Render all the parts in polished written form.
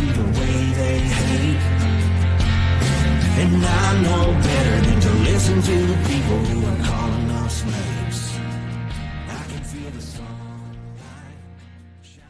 see the way they hate. And I know better than to listen to the people who are calling us slaves. I can feel the sunlight shining.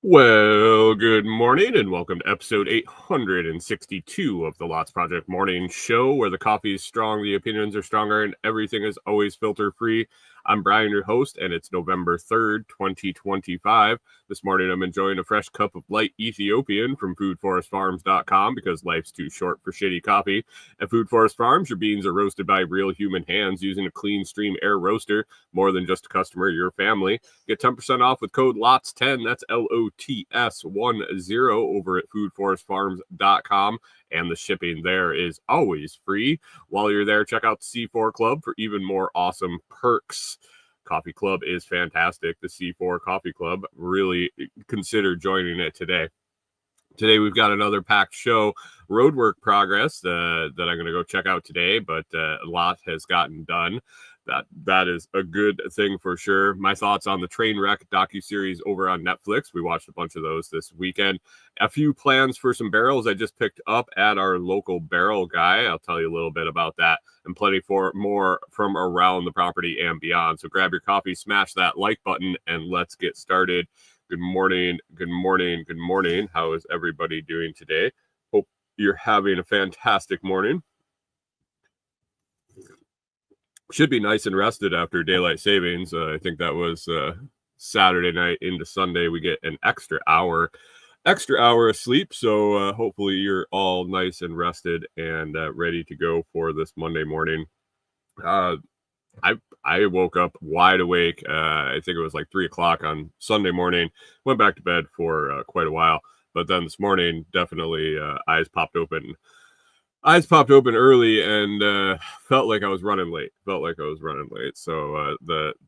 Well, good morning and welcome to episode 862 of the Lots Project Morning Show, where the coffee is strong, the opinions are stronger, and everything is always filter free. I'm Brian, your host, and it's November 3rd, 2025. This morning I'm enjoying a fresh cup of light Ethiopian from foodforestfarms.com because life's too short for shitty coffee. At Food Forest Farms, your beans are roasted by real human hands using a clean stream air roaster. More than just a customer, your family. Get 10% off with code LOTS10, that's LOTS10 over at foodforestfarms.com. And the shipping there is always free. While you're there, check out the C4 Club for even more awesome perks. Coffee Club is fantastic. The C4 Coffee Club, really consider joining it today. Today we've got another packed show, Roadwork progress that I'm going to go check out today, but a lot has gotten done. That is a good thing for sure. My thoughts on the Trainwreck docuseries over on Netflix. We watched a bunch of those this weekend. A few plans for some barrels I just picked up at our local barrel guy. I'll tell you a little bit about that and plenty more from around the property and beyond. So grab your coffee, smash that like button, and let's get started. Good morning, good morning, good morning. How is everybody doing today? Hope you're having a fantastic morning. Should be nice and rested after daylight savings. I think that was Saturday night into Sunday. We get an extra hour of sleep. So hopefully you're all nice and rested and ready to go for this Monday morning. I woke up wide awake. I think it was like 3 o'clock on Sunday morning. Went back to bed for quite a while, but then this morning definitely eyes popped open early and felt like I was running late. So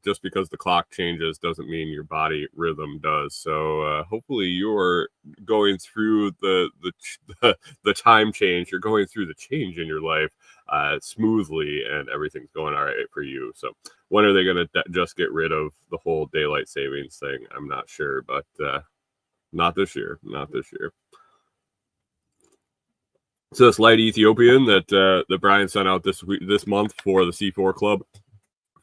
just because the clock changes doesn't mean your body rhythm does. So hopefully you're going through the time change. You're going through the change in your life smoothly, and everything's going all right for you. So when are they going to just get rid of the whole daylight savings thing? I'm not sure, but not this year. So this light Ethiopian that Brian sent out this month for the C4 Club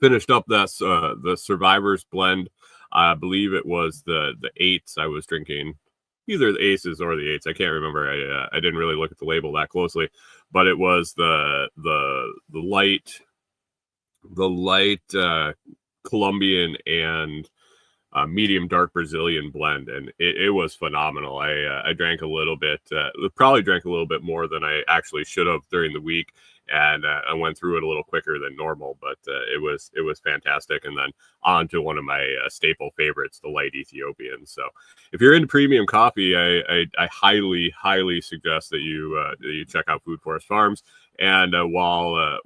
finished up the Survivors blend. I believe it was the 8s I was drinking, either the Aces or the 8s. I can't remember. I didn't really look at the label that closely, but it was the light Colombian and medium dark Brazilian blend, and it was phenomenal. I drank a little bit, probably drank a little bit more than I actually should have during the week, and I went through it a little quicker than normal, but it was fantastic. And then on to one of my staple favorites, the light Ethiopian. So if you're into premium coffee, I highly suggest that you check out Food Forest Farms. And while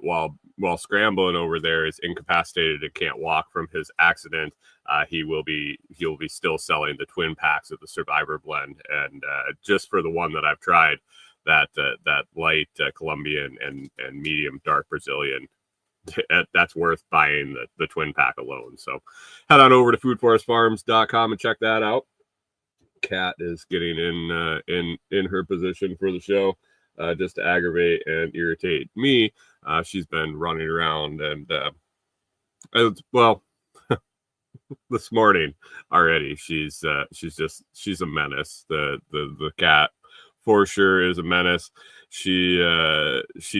scrambling over there is incapacitated and can't walk from his accident, he'll be still selling the twin packs of the Survivor blend. And just for the one that I've tried, that light Colombian and medium dark Brazilian, that's worth buying the twin pack alone. So head on over to foodforestfarms.com and check that out. Kat is getting in her position for the show. Just to aggravate and irritate me. She's been running around and this morning already she's a menace. The cat for sure is a menace. She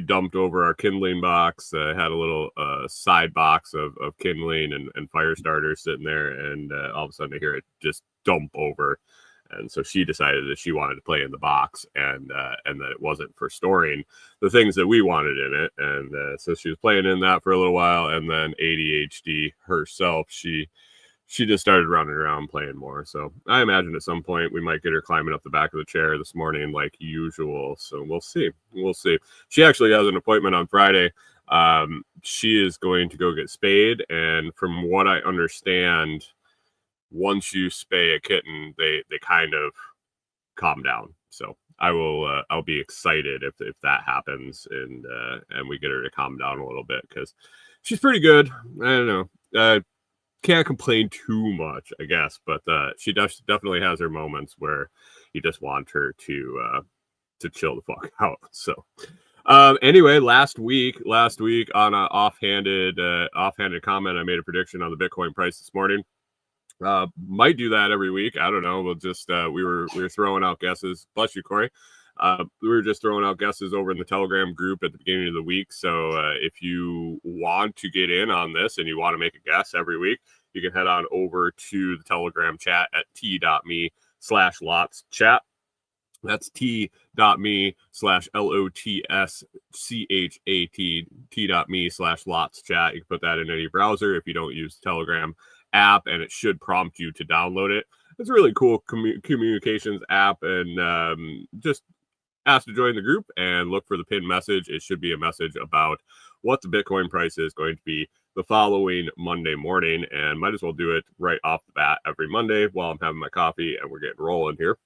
dumped over our kindling box, had a little side box of kindling and fire starters sitting there, and all of a sudden I hear it just dump over. And so she decided that she wanted to play in the box, and that it wasn't for storing the things that we wanted in it. And so she was playing in that for a little while, and then ADHD herself, she just started running around playing more. So I imagine at some point we might get her climbing up the back of the chair this morning like usual. So we'll see. She actually has an appointment on Friday. She is going to go get spayed, and from what I understand, once you spay a kitten, they kind of calm down. So I'll be excited if that happens and we get her to calm down a little bit, because she's pretty good. I don't know. can't complain too much, I guess, but she definitely has her moments where you just want her to chill the fuck out. So anyway, last week on an offhanded comment, I made a prediction on the Bitcoin price this morning. Might do that every week. I don't know. We'll just we were throwing out guesses. Bless you, Corey. We were just throwing out guesses over in the Telegram group at the beginning of the week. So if you want to get in on this and you want to make a guess every week, you can head on over to the Telegram chat at t.me/LotsChat. That's t.me/LOTSCHAT, t.me/LotsChat. You can put that in any browser if you don't use the Telegram app, and it should prompt you to download it. It's a really cool communications app, and just ask to join the group and look for the pinned message. It should be a message about what the Bitcoin price is going to be the following Monday morning, and might as well do it right off the bat every Monday while I'm having my coffee and we're getting rolling here.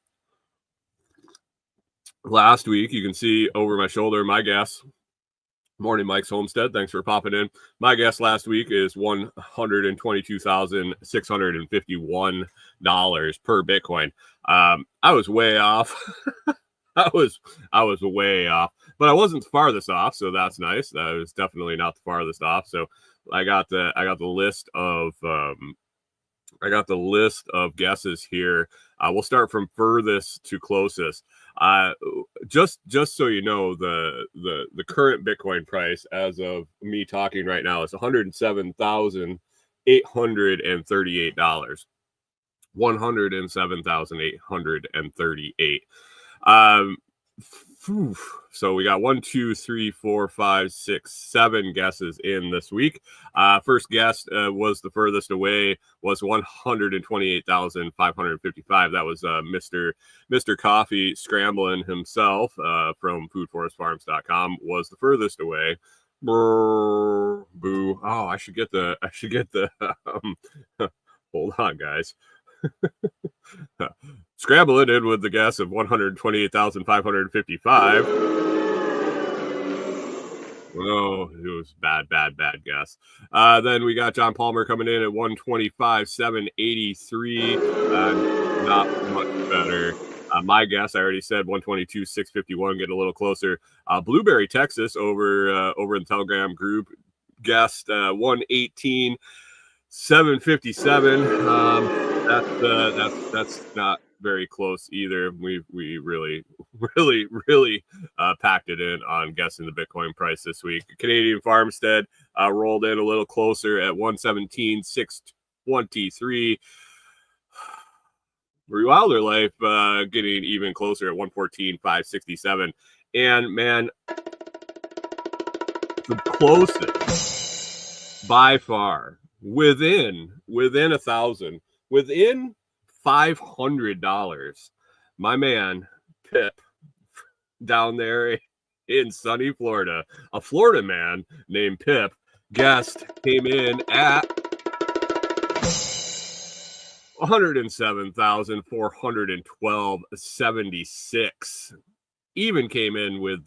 Last week, you can see over my shoulder my guess. Morning, Mike's Homestead. Thanks for popping in. My guess last week is $122,651 per Bitcoin. I was way off. I was way off, but I wasn't the farthest off, so that's nice. That was definitely not the farthest off. So I got the list of guesses here. We'll start from furthest to closest. Just so you know, the current Bitcoin price as of me talking right now is $107,838. $107,838. So we got 1, 2, 3, 4, 5, 6, 7 guesses in this week. First guess was the furthest away, was 128,555. That was Mr. Coffee Scrambling himself from foodforestfarms.com was the furthest away. Brr, boo. Oh, I should get the hold on, guys. Scramble it in with the guess of 128,555. Oh, it was bad guess. Then we got John Palmer coming in at 125,783. Not much better. My guess, I already said 122,651. Getting a little closer. Blueberry, Texas, over in the Telegram group, guessed 118,757. That's not very close either. We really packed it in on guessing the Bitcoin price this week. Canadian Farmstead rolled in a little closer at 117,623. Wilder Life getting even closer at 114,567. And man, the closest by far, within 1,000, within $500, my man Pip down there in sunny Florida, a Florida man named Pip, guest came in at 107,412.76. Even came in with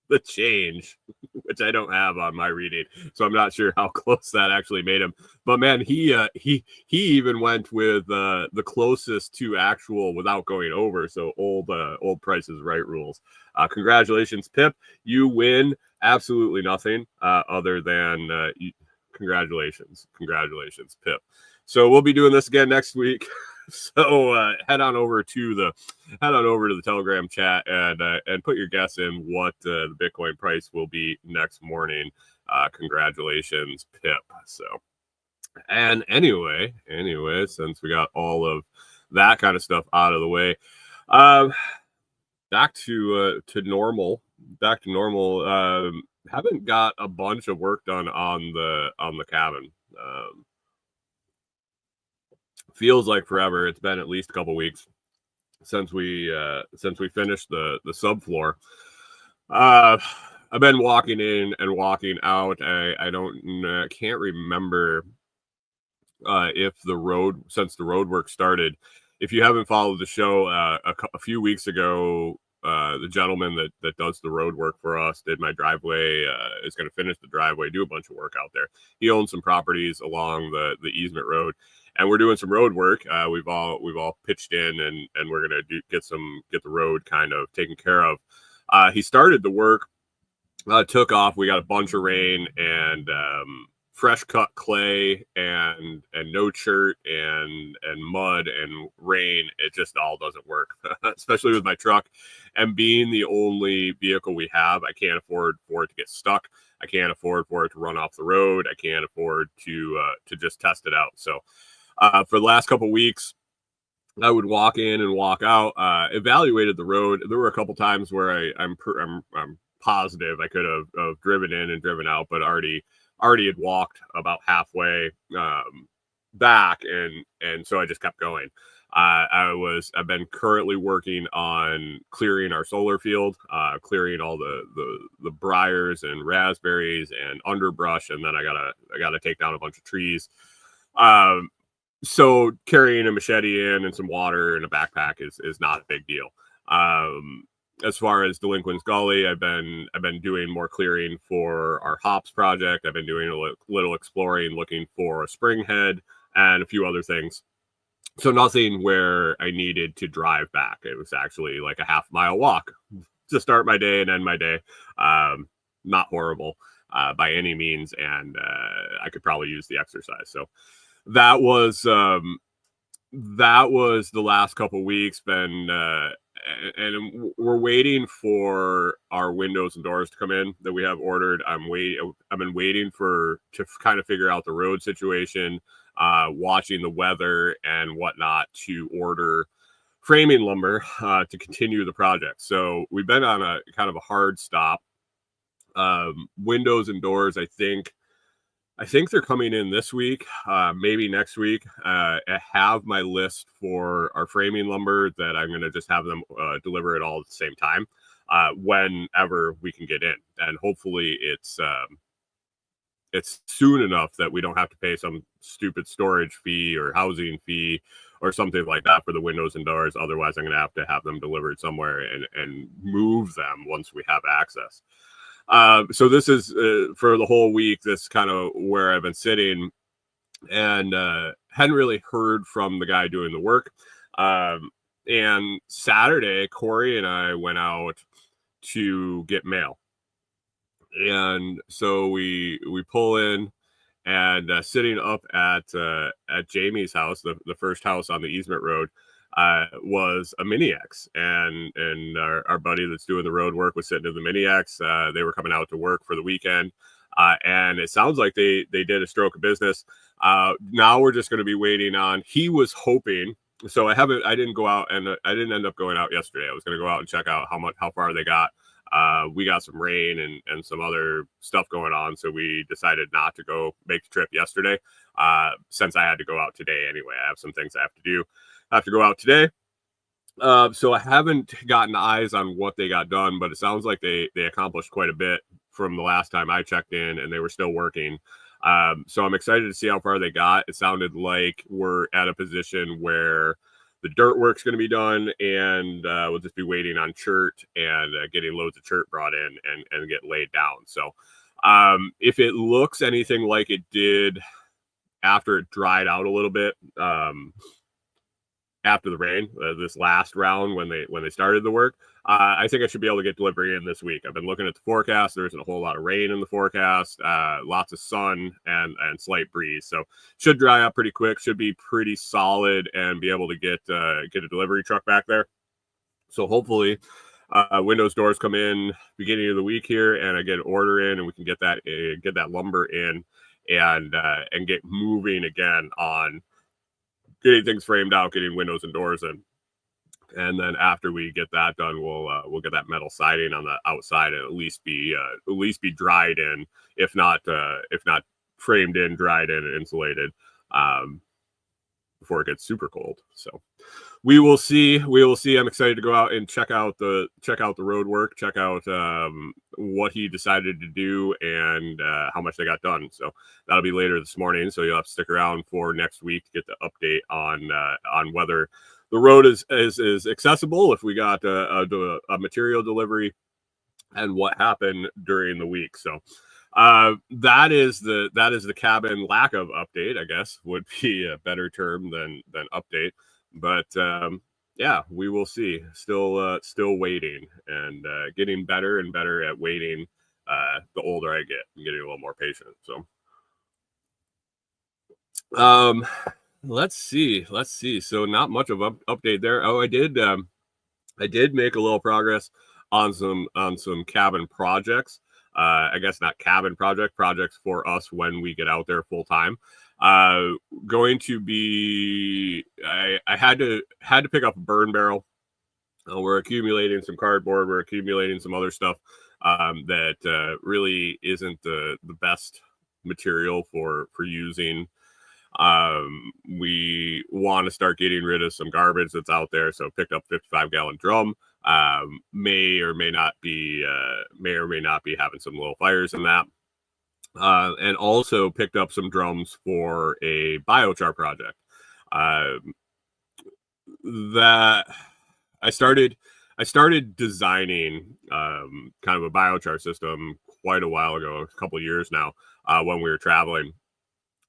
the change, which I don't have on my reading, so I'm not sure how close that actually made him. But man, he even went with the closest to actual without going over. So old Price is Right rules. Congratulations, Pip. You win absolutely nothing other than congratulations, Pip. So we'll be doing this again next week. So head on over to the Telegram chat and put your guess in what the Bitcoin price will be next morning. Congratulations, Pip. So, and anyway, since we got all of that kind of stuff out of the way, back to normal. Haven't got a bunch of work done on the cabin. Feels like forever. It's been at least a couple weeks since we finished the subfloor. I've been walking in and walking out. I can't remember if since the road work started. If you haven't followed the show, a few weeks ago, the gentleman that does the road work for us, did my driveway, is going to finish the driveway, do a bunch of work out there. He owns some properties along the easement road, and we're doing some road work. We've all pitched in, and we're going to get the road kind of taken care of. He started the work, took off. We got a bunch of rain and fresh cut clay and no chert and mud and rain. It just all doesn't work, especially with my truck and being the only vehicle we have. I can't afford for it to get stuck. I can't afford for it to run off the road. I can't afford to just test it out. So for the last couple of weeks, I would walk in and walk out, evaluated the road. There were a couple times where I'm positive I could have driven in and driven out, but already had walked about halfway back, and so I just kept going. I've been currently working on clearing our solar field, clearing all the briars and raspberries and underbrush, and then I gotta take down a bunch of trees. So carrying a machete in and some water in a backpack is not a big deal. As far as Delinquent's Gully, I've been doing more clearing for our hops project. I've been doing a little exploring, looking for a spring head and a few other things. So nothing where I needed to drive back. It was actually like a half-mile walk to start my day and end my day. Not horrible by any means, and I could probably use the exercise. So that was the last couple weeks. And we're waiting for our windows and doors to come in that we have ordered. I've been waiting to kind of figure out the road situation, watching the weather and whatnot to order framing lumber to continue the project. So we've been on a kind of a hard stop. Windows and doors, I think they're coming in this week, maybe next week. I have my list for our framing lumber that I'm going to just have them deliver it all at the same time whenever we can get in. And hopefully it's soon enough that we don't have to pay some stupid storage fee or housing fee or something like that for the windows and doors. Otherwise, I'm going to have them delivered somewhere and move them once we have access. So this is for the whole week, this kind of where I've been sitting, and hadn't really heard from the guy doing the work. And Saturday, Corey and I went out to get mail. And so we pull in, and sitting up at Jamie's house, the first house on the easement road, was a Mini X, and our buddy that's doing the road work was sitting in the Mini X. They were coming out to work for the weekend, and it sounds like they did a stroke of business. Now we're just going to be waiting on. He was hoping. So I didn't go out, and I didn't end up going out yesterday. I was going to go out and check out how far they got. We got some rain and some other stuff going on, so we decided not to go make the trip yesterday. Since I had to go out today anyway, I have some things I have to do. I have to go out today. So I haven't gotten eyes on what they got done, but it sounds like they accomplished quite a bit from the last time I checked in, and they were still working. So I'm excited to see how far they got. It sounded like we're at a position where the dirt work's going to be done, and we'll just be waiting on chert and getting loads of chert brought in and get laid down. So if it looks anything like it did after it dried out a little bit, after the rain, this last round when they started the work, I think I should be able to get delivery in this week. I've been looking at the forecast. There isn't a whole lot of rain in the forecast, lots of sun and slight breeze. So should dry up pretty quick, should be pretty solid, and be able to get a delivery truck back there. So hopefully windows, doors come in beginning of the week here, and I get an order in, and we can get that lumber in and get moving again on getting things framed out, getting windows and doors in. And then after we get that done, we'll get that metal siding on the outside and at least be dried in, if not framed in, dried in, and insulated before it gets super cold. So we will see. I'm excited to go out and check out the road work, check out what he decided to do and how much they got done. So that'll be later this morning. So you'll have to stick around for next week to get the update on whether the road is accessible if we got a material delivery, and what happened during the week. So that is the cabin lack of update, I guess, would be a better term than update. But yeah, we will see. Still waiting, and getting better and better at waiting. The older I get, I'm getting a little more patient. So let's see. So not much of an update there. Oh, I did make a little progress on some cabin projects. I guess not cabin projects for us when we get out there full time. Going to be, I had to pick up a burn barrel. We're accumulating some cardboard. We're accumulating some other stuff that really isn't the best material for using. We want to start getting rid of some garbage that's out there. So picked up 55-gallon drum. May or may not be having some little fires in that. And also picked up some drums for a biochar project. That I started designing kind of a biochar system quite a while ago, a couple of years now, when we were traveling,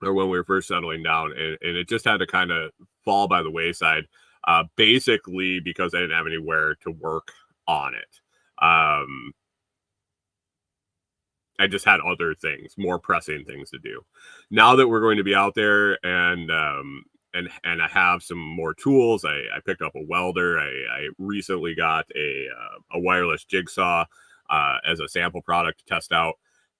or when we were first settling down, and it just had to kind of fall by the wayside, basically because I didn't have anywhere to work on it. I just had other things, more pressing things to do. Now that we're going to be out there, and I have some more tools, I picked up a welder. I recently got a wireless jigsaw as a sample product to test out.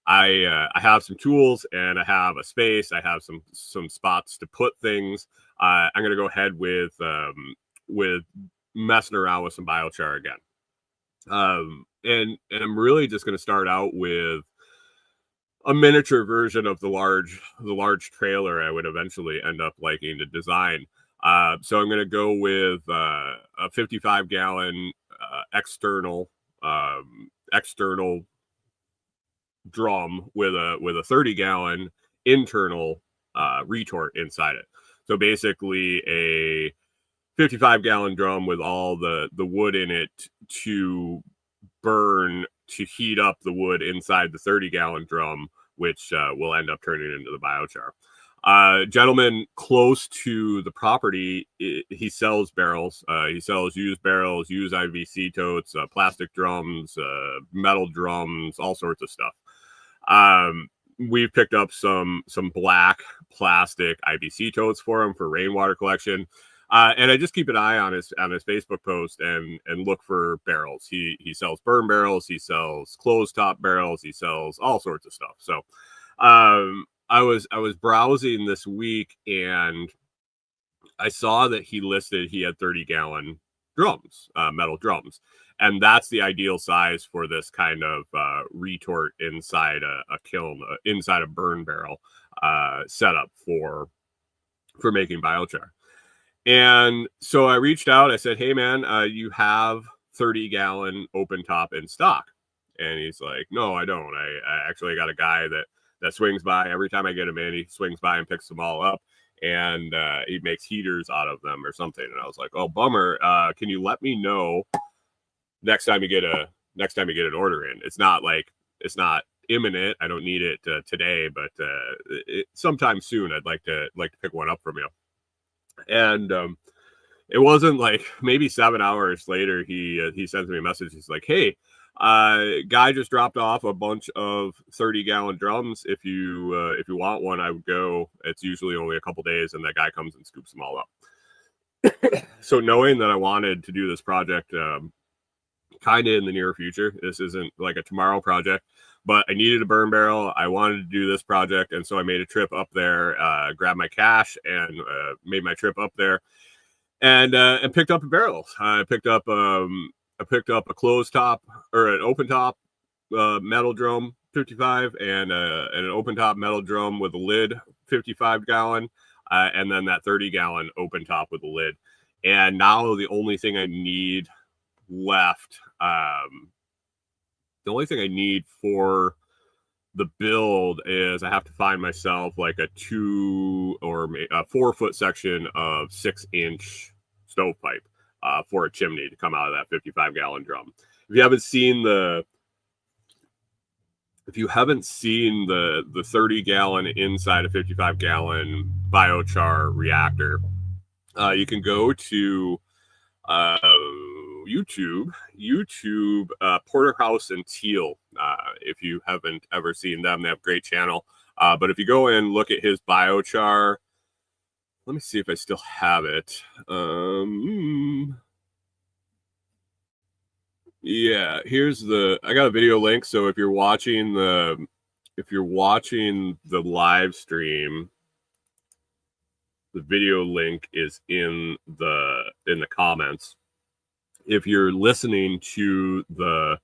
I have some tools, and I have a space. I have some spots to put things. I'm going to go ahead with messing around with some biochar again. And I'm really just going to start out with a miniature version of the large trailer I would eventually end up liking to design. So I'm going to go with a 55-gallon external drum with a 30-gallon internal retort inside it. So basically a 55-gallon drum with all the wood in it to burn, to heat up the wood inside the 30-gallon drum, which will end up turning into the biochar. Gentleman close to the property, he sells barrels. He sells used barrels, used IVC totes, plastic drums, metal drums, all sorts of stuff. We've picked up some black plastic IVC totes for him for rainwater collection. And I just keep an eye on his Facebook post and look for barrels. He sells burn barrels, he sells closed top barrels, he sells all sorts of stuff. So I was browsing this week, and I saw that he had 30-gallon drums, metal drums, and that's the ideal size for this kind of retort inside a kiln, inside a burn barrel setup for making biochar. And so I reached out. I said, "Hey, man, you have 30-gallon open top in stock?" And he's like, "No, I don't. I actually got a guy that swings by every time I get him in. He swings by and picks them all up, and he makes heaters out of them or something." And I was like, "Oh, bummer. Can you let me know next time you get an order in? It's not imminent. I don't need it today, but sometime soon I'd like to pick one up from you." And it wasn't like maybe 7 hours later, he sends me a message. He's like, "Hey, guy just dropped off a bunch of 30-gallon drums. If you want one, I would go. It's usually only a couple days." And that guy comes and scoops them all up. So knowing that I wanted to do this project kind of in the near future, this isn't like a tomorrow project, but I needed a burn barrel. I wanted to do this project, and so I made a trip up there, grabbed my cash, and made my trip up there, and picked up a barrel. I picked up a closed top, or an open top metal drum 55, and an open top metal drum with a lid 55-gallon, and then that 30-gallon open top with a lid. And now the only thing I need left, the only thing I need for the build is I have to find myself like a 2 or a 4 foot section of 6-inch stovepipe for a chimney to come out of that 55-gallon drum. If you haven't seen the 30-gallon inside a 55-gallon biochar reactor, you can go to YouTube, Porterhouse and Teal. If you haven't ever seen them, they have a great channel. But if you go and look at his biochar, let me see if I still have it. Yeah, I got a video link. So if you're watching the live stream, the video link is in the comments. If you're listening to the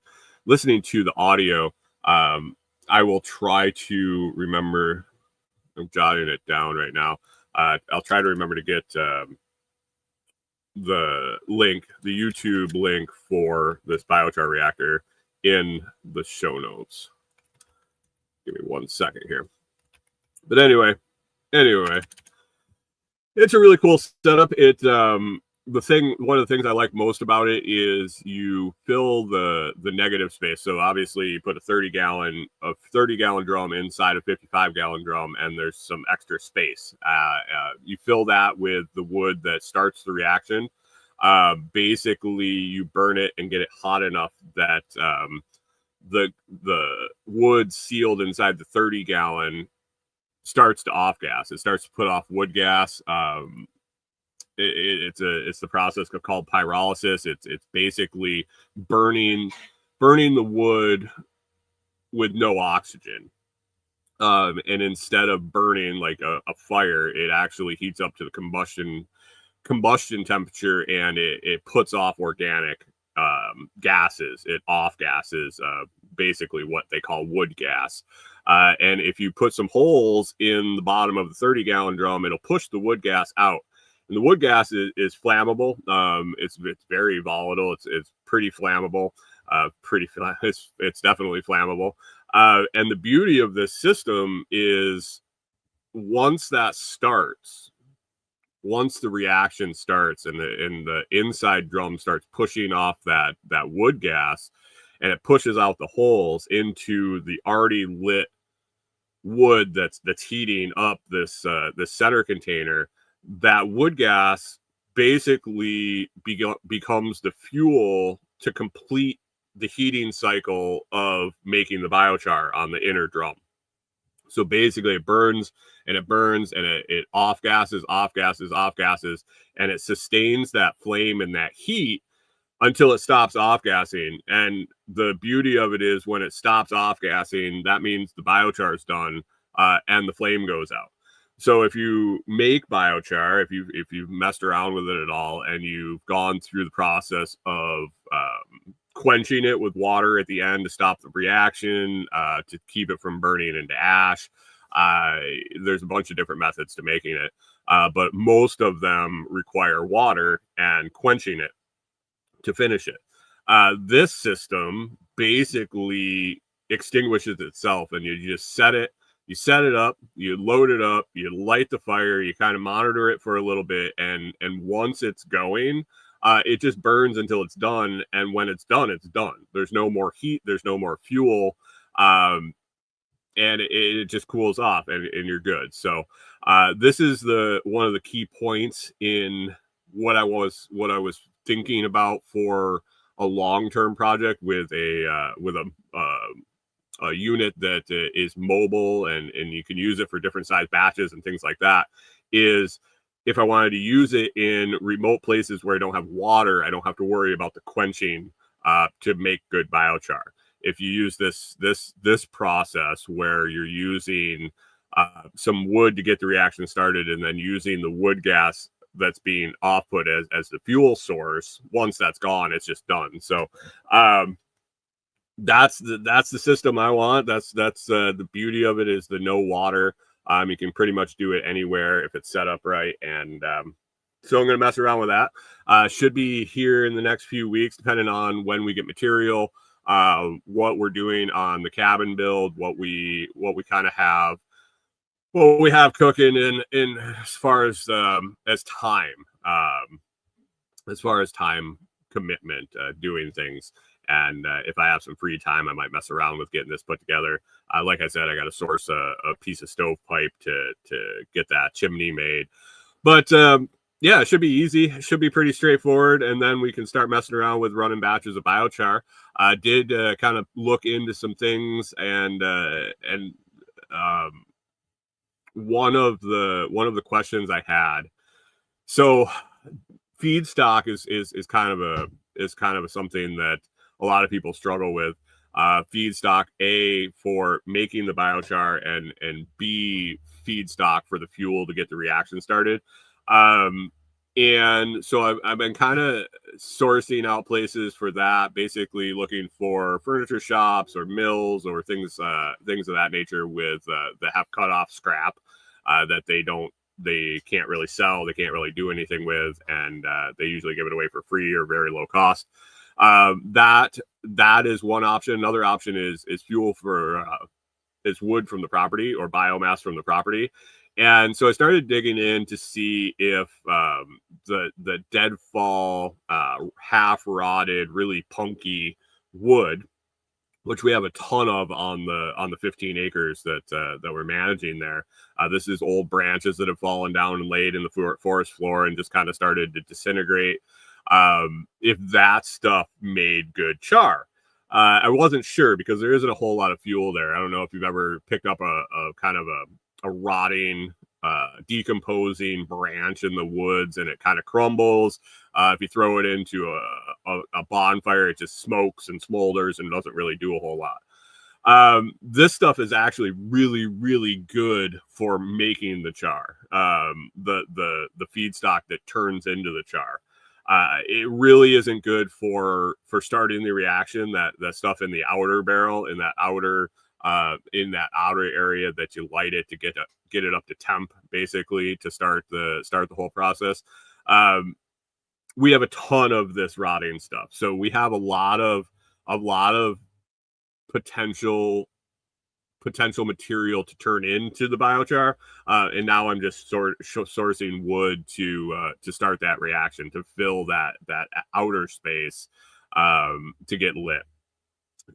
audio, I will try to remember. I'm jotting it down right now. I'll try to remember to get the YouTube link for this biochar reactor in the show notes. Give me 1 second here. But anyway, it's a really cool setup. One of the things I like most about it is you fill the negative space. So obviously you put a 30-gallon drum inside a 55-gallon drum, and there's some extra space. You fill that with the wood that starts the reaction. Basically you burn it and get it hot enough that the wood sealed inside the 30-gallon starts to off gas. It starts to put off wood gas. It's the process called pyrolysis. It's basically burning the wood with no oxygen. And instead of burning like a fire, it actually heats up to the combustion temperature, and it puts off organic gases. It off gases basically what they call wood gas. And if you put some holes in the bottom of the 30-gallon drum, it'll push the wood gas out. And the wood gas is flammable. It's very volatile. It's pretty flammable. It's definitely flammable. And the beauty of this system is once the reaction starts and the inside drum starts pushing off that wood gas, and it pushes out the holes into the already lit wood that's heating up this center container, that wood gas basically becomes the fuel to complete the heating cycle of making the biochar on the inner drum. So basically it burns and it off gases, and it sustains that flame and that heat until it stops off gassing. And the beauty of it is when it stops off gassing, that means the biochar is done and the flame goes out. So if you make biochar, if you've messed around with it at all, and you've gone through the process of quenching it with water at the end to stop the reaction, to keep it from burning into ash, there's a bunch of different methods to making it, but most of them require water and quenching it to finish it. This system basically extinguishes itself, and you just set it up, you load it up, you light the fire, you kind of monitor it for a little bit, and once it's going, it just burns until it's done. And when it's done, it's done. There's no more heat, there's no more fuel, and it just cools off, and you're good. So this is one of the key points in what I was thinking about for a long-term project with a unit that is mobile and you can use it for different size batches and things like that, is if I wanted to use it in remote places where I don't have water, I don't have to worry about the quenching to make good biochar. If you use this process where you're using some wood to get the reaction started, and then using the wood gas that's being output as the fuel source, once that's gone, it's just done. So that's the system I want. That's the beauty of it, is the no water. You can pretty much do it anywhere if it's set up right. And so I'm going to mess around with that. Should be here in the next few weeks, depending on when we get material, what we're doing on the cabin build, what we kind of have, what we have cooking in as far as time. as far as time commitment, doing things. And if I have some free time, I might mess around with getting this put together. Like I said, I got to source a piece of stovepipe to get that chimney made. But yeah, it should be easy. It should be pretty straightforward. And then we can start messing around with running batches of biochar. I did kind of look into some things, and one of the questions I had. So feedstock is kind of something that a lot of people struggle with. Feedstock, A, for making the biochar, and B, feedstock for the fuel to get the reaction started. And so I've been kind of sourcing out places for that, basically looking for furniture shops or mills or things of that nature with that have cut off scrap that they can't really sell, they can't really do anything with, and they usually give it away for free or very low cost. That is one option. Another option is fuel for is wood from the property or biomass from the property. And so I started digging in to see if the deadfall, half rotted, really punky wood, which we have a ton of on the 15 acres that we're managing there. This is old branches that have fallen down and laid in the forest floor and just kind of started to disintegrate. If that stuff made good char. I wasn't sure because there isn't a whole lot of fuel there. I don't know if you've ever picked up a kind of a rotting, decomposing branch in the woods and it kind of crumbles. If you throw it into a bonfire, it just smokes and smolders and doesn't really do a whole lot. This stuff is actually really, really good for making the char, the feedstock that turns into the char. It really isn't good for starting the reaction. That stuff in the outer barrel, in that outer area that you light it to get it up to temp, basically to start the whole process. We have a ton of this rotting stuff, so we have a lot of potential material to turn into the biochar, and now I'm just sourcing wood to start that reaction, to fill that outer space to get lit,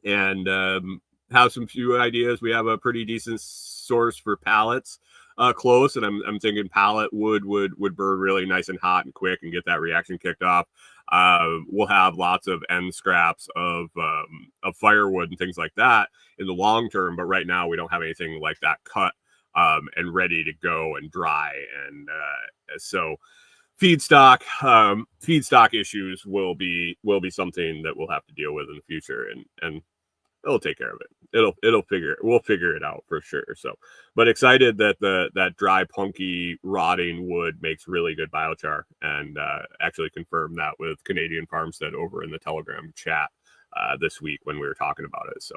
and have some few ideas. We have a pretty decent source for pallets close, and I'm thinking pallet wood would burn really nice and hot and quick and get that reaction kicked off. We'll have lots of end scraps of firewood and things like that in the long term, but right now we don't have anything like that cut and ready to go and dry. And so feedstock issues will be something that we'll have to deal with in the future, and it'll take care of it. We'll figure it out for sure. So, but excited that that dry, punky, rotting wood makes really good biochar, and actually confirmed that with Canadian Farmstead over in the Telegram chat this week when we were talking about it. So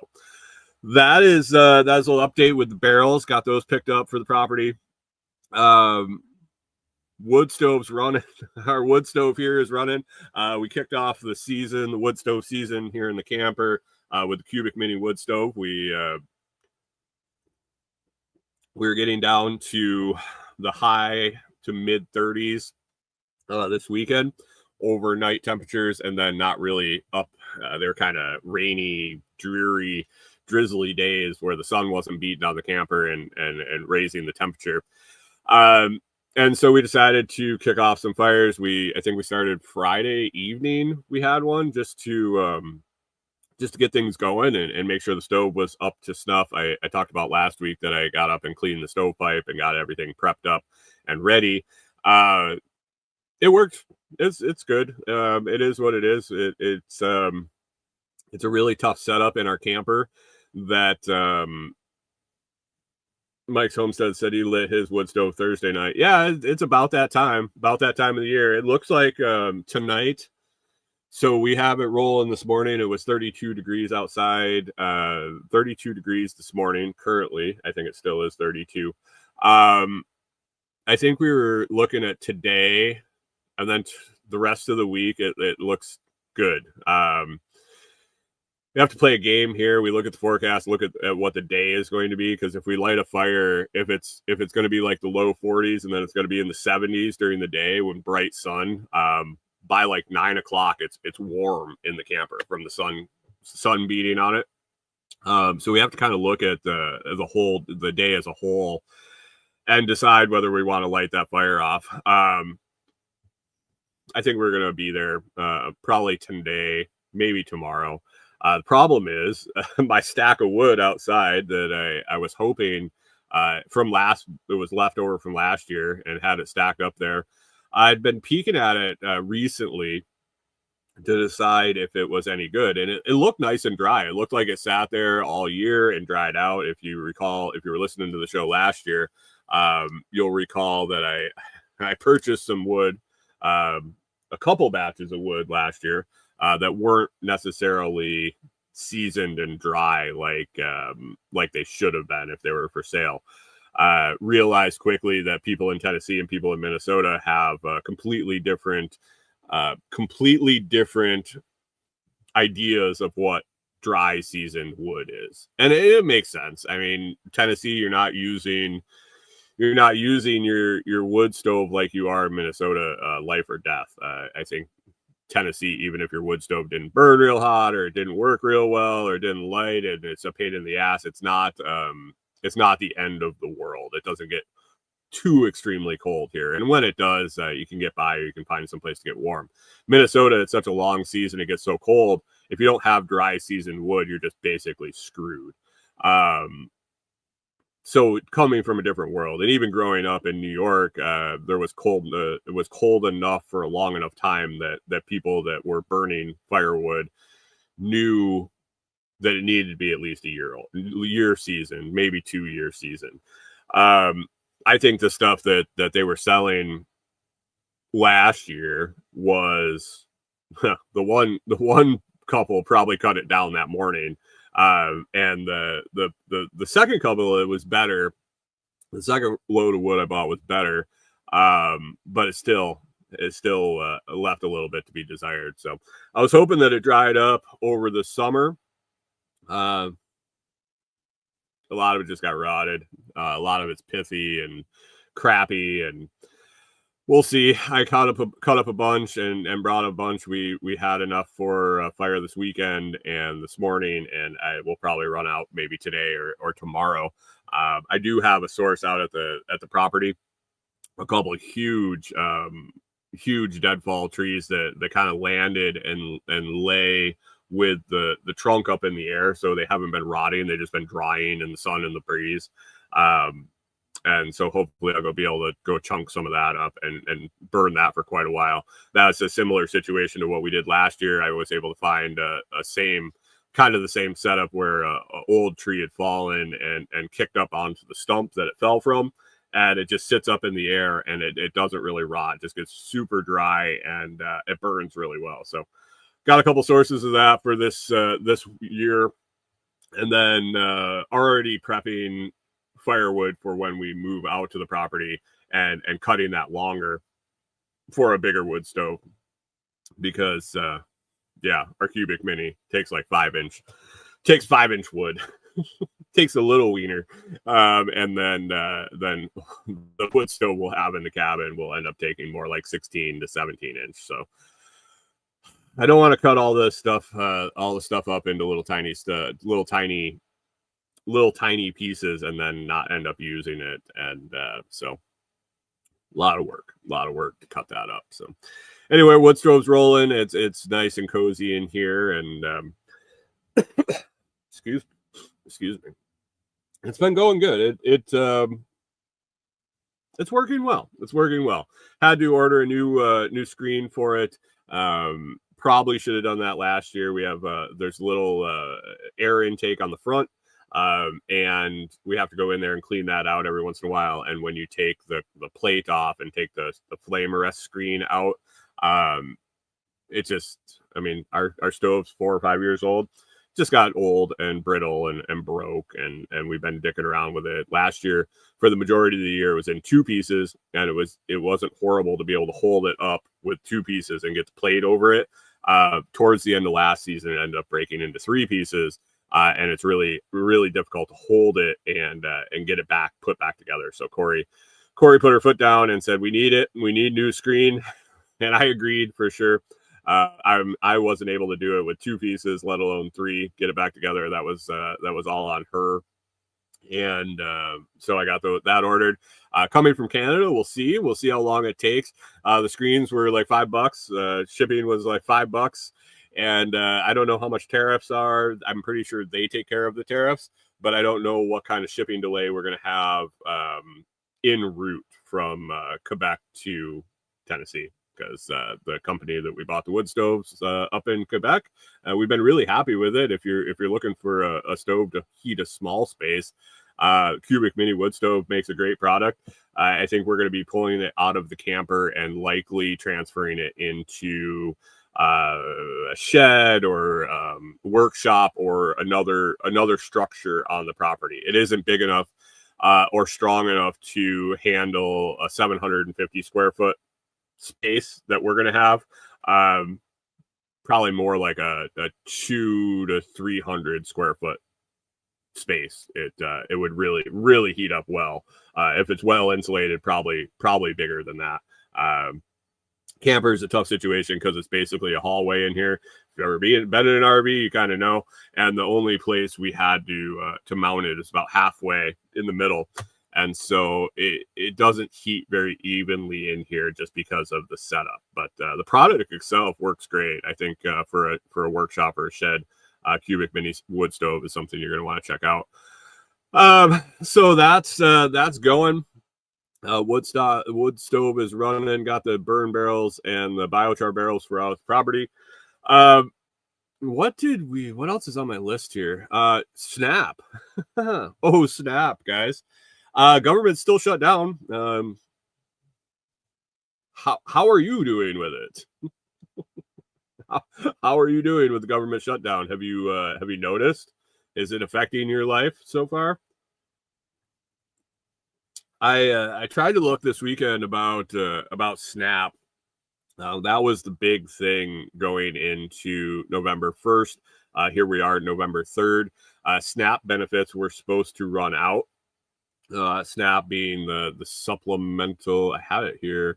that's a little update with the barrels. Got those picked up for the property. Wood stove's running. Our wood stove here is running. We kicked off the wood stove season here in the camper with the cubic mini wood stove. We're getting down to the high to mid 30s this weekend, overnight temperatures, and then not really up. They're kind of rainy, dreary, drizzly days where the sun wasn't beating on the camper and raising the temperature. And so we decided to kick off some fires. I think we started Friday evening. We had one just to get things going and make sure the stove was up to snuff. I talked about last week that I got up and cleaned the stovepipe and got everything prepped up and ready. It worked. It's good. It is what it is. It's a really tough setup in our camper that Mike's Homestead said he lit his wood stove Thursday night. Yeah, it's about that time of the year. It looks like tonight. So we have it rolling this morning. It was 32 degrees outside, 32 degrees this morning. Currently, I think it still is 32. I think we were looking at today, and then the rest of the week, it looks good. We have to play a game here. We look at the forecast, look at what the day is going to be, because if we light a fire, if it's going to be like the low 40s and then it's going to be in the 70s during the day when bright sun, by like 9 o'clock, it's warm in the camper from the sun beating on it. So we have to kind of look at the day as a whole and decide whether we want to light that fire off. I think we're going to be there probably today, maybe tomorrow. The problem is my stack of wood outside that I was hoping it was left over from last year and had it stacked up there. I'd been peeking at it recently to decide if it was any good, and it looked nice and dry. It looked like it sat there all year and dried out. If you recall, if you were listening to the show last year, you'll recall that I purchased some wood, a couple batches of wood last year that weren't necessarily seasoned and dry like they should have been if they were for sale. Realized quickly that people in Tennessee and people in Minnesota have completely different ideas of what dry seasoned wood is, and it makes sense. I mean, Tennessee, you're not using your wood stove like you are in Minnesota, life or death. I think Tennessee, even if your wood stove didn't burn real hot or it didn't work real well or didn't light and it's a pain in the ass, it's not the end of the world. It doesn't get too extremely cold here, and when it does, you can get by, or you can find some place to get warm. Minnesota, it's such a long season, it gets so cold. If you don't have dry seasoned wood, you're just basically screwed. So coming from a different world, and even growing up in New York, there was cold. It was cold enough for a long enough time that people that were burning firewood knew that it needed to be at least a year season, maybe 2 year season. I think the stuff that they were selling last year was the one couple probably cut it down that morning. And the second couple, it was better. The second load of wood I bought was better. But it still left a little bit to be desired. So I was hoping that it dried up over the summer. A lot of it just got rotted. A lot of it's pithy and crappy, and we'll see. I cut up a bunch and brought a bunch. We had enough for a fire this weekend and this morning, and I will probably run out maybe today or tomorrow. I do have a source out at the property, a couple of huge deadfall trees that kind of landed and lay with the trunk up in the air, so they haven't been rotting. They've just been drying in the sun and the breeze. And so hopefully I'll be able to go chunk some of that up and burn that for quite a while. That's a similar situation to what we did last year. I was able to find the same setup where a old tree had fallen and kicked up onto the stump that it fell from, and it just sits up in the air, and it doesn't really rot. It just gets super dry, and it burns really well. So got a couple sources of that for this year, and then already prepping firewood for when we move out to the property and cutting that longer for a bigger wood stove, because our cubic mini takes like 5-inch wood. Takes a little wiener, and then the wood stove we'll have in the cabin will end up taking more like 16 to 17 inch. So I don't want to cut all the stuff up into little tiny pieces and then not end up using it. And so a lot of work to cut that up. So anyway, wood stove's rolling. It's nice and cozy in here, and excuse me. It's been going good. It's working well. Had to order a new screen for it. Probably should have done that last year. We have there's a little air intake on the front, and we have to go in there and clean that out every once in a while. And when you take the plate off and take the flame arrest screen out, it just, I mean, our stove's 4 or 5 years old. Just got old and brittle and broke, and we've been dicking around with it. Last year, for the majority of the year, it was in 2 pieces, and it wasn't horrible to be able to hold it up with 2 pieces and get the plate over it. Towards the end of last season, it ended up breaking into 3 pieces, and it's really, really difficult to hold it and get it put back together. So Corey put her foot down and said, "We need it. We need new screen." and I agreed for sure. I wasn't able to do it with 2 pieces, let alone 3. Get it back together. That was all on her, and so I got that ordered. Coming from Canada, we'll see how long it takes. The screens were like $5. Shipping was like $5, and I don't know how much tariffs are. I'm pretty sure they take care of the tariffs, but I don't know what kind of shipping delay we're going to have en route from Quebec to Tennessee, because the company that we bought the wood stoves up in Quebec, we've been really happy with it. If you're looking for a stove to heat a small space, Cubic Mini Wood Stove makes a great product. I think we're going to be pulling it out of the camper and likely transferring it into a shed or workshop or another structure on the property. It isn't big enough or strong enough to handle a 750 square foot space that we're going to have. Probably more like a 200 to 300 square foot space. It would really heat up well. If it's well insulated, probably bigger than that. Camper is a tough situation because it's basically a hallway in here. If you've ever been in an RV, you kind of know. And the only place we had to mount it is about halfway in the middle, and so it doesn't heat very evenly in here just because of the setup. But the product itself works great. I think for a workshop or a shed, Cubic Mini Wood Stove is something you're going to want to check out. So that's going. Wood stove is running. Got the burn barrels and the biochar barrels for our property. What else is on my list here? Snap. Oh, snap, guys. Government's still shut down. How are you doing with it? How are you doing with the government shutdown? Have you noticed? Is it affecting your life so far? I tried to look this weekend about Snap. That was the big thing going into November 1st. Here we are, November 3rd. Snap benefits were supposed to run out. Snap being the supplemental, I had it here,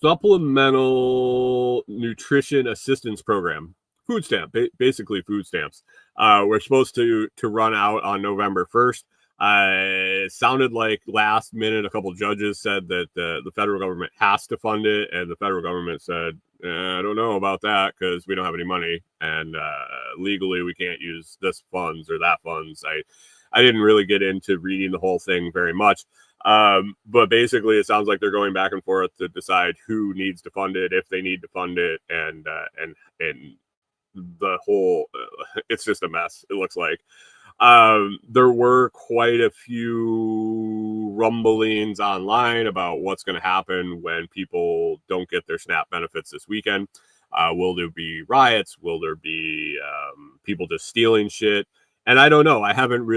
supplemental nutrition assistance program, food stamp, basically food stamps. We're supposed to run out on November 1st. It sounded like last minute a couple judges said that the federal government has to fund it, and the federal government said, I don't know about that because we don't have any money, and legally we can't use this funds or that funds. I didn't really get into reading the whole thing very much, but basically it sounds like they're going back and forth to decide who needs to fund it, if they need to fund it, and the whole it's just a mess, it looks like. There were quite a few rumblings online about what's going to happen when people don't get their SNAP benefits this weekend. Will there be riots? Will there be people just stealing shit? And I don't know. I haven't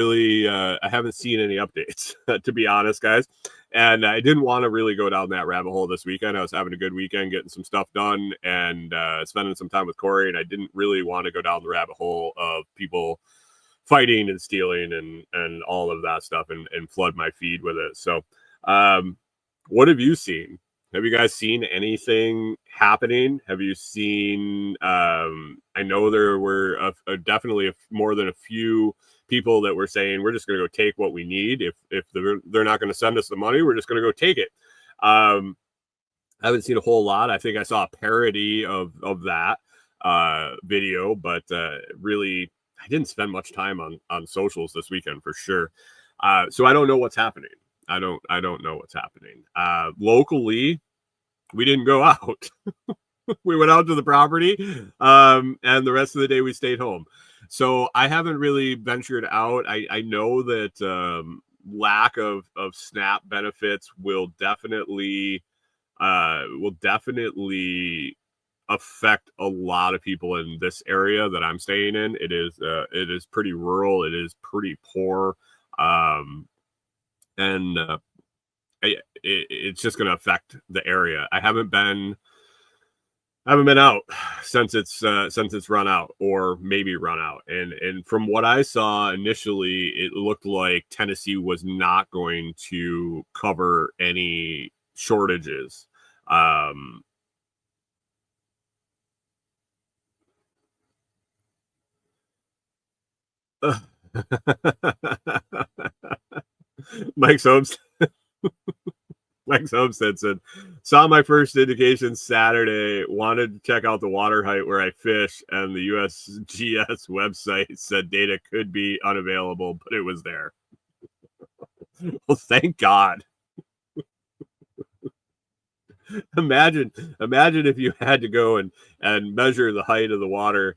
seen any updates, to be honest, guys. And I didn't want to really go down that rabbit hole this weekend. I was having a good weekend, getting some stuff done, and spending some time with Corey. And I didn't really want to go down the rabbit hole of people fighting and stealing and all of that stuff and flood my feed with it. So what have you seen? Have you guys seen anything happening? Have you seen I know there were definitely more than a few people that were saying we're just going to go take what we need. If they're not going to send us the money, we're just going to go take it. I haven't seen a whole lot. I think I saw a parody of that video, but really I didn't spend much time on socials this weekend for sure. So I don't know what's happening. I don't know what's happening. Locally, we didn't go out. We went out to the property, and the rest of the day we stayed home. So I haven't really ventured out. I know that lack of SNAP benefits will definitely affect a lot of people in this area that I'm staying in. It is pretty rural. It is pretty poor. And it's just going to affect the area. I haven't been out since it's run out, or maybe run out. And from what I saw initially, it looked like Tennessee was not going to cover any shortages. Mike's Homestead. Mike's Homestead said, saw my first indication Saturday, wanted to check out the water height where I fish, and the USGS website said data could be unavailable, but it was there. Well, thank God. Imagine if you had to go and measure the height of the water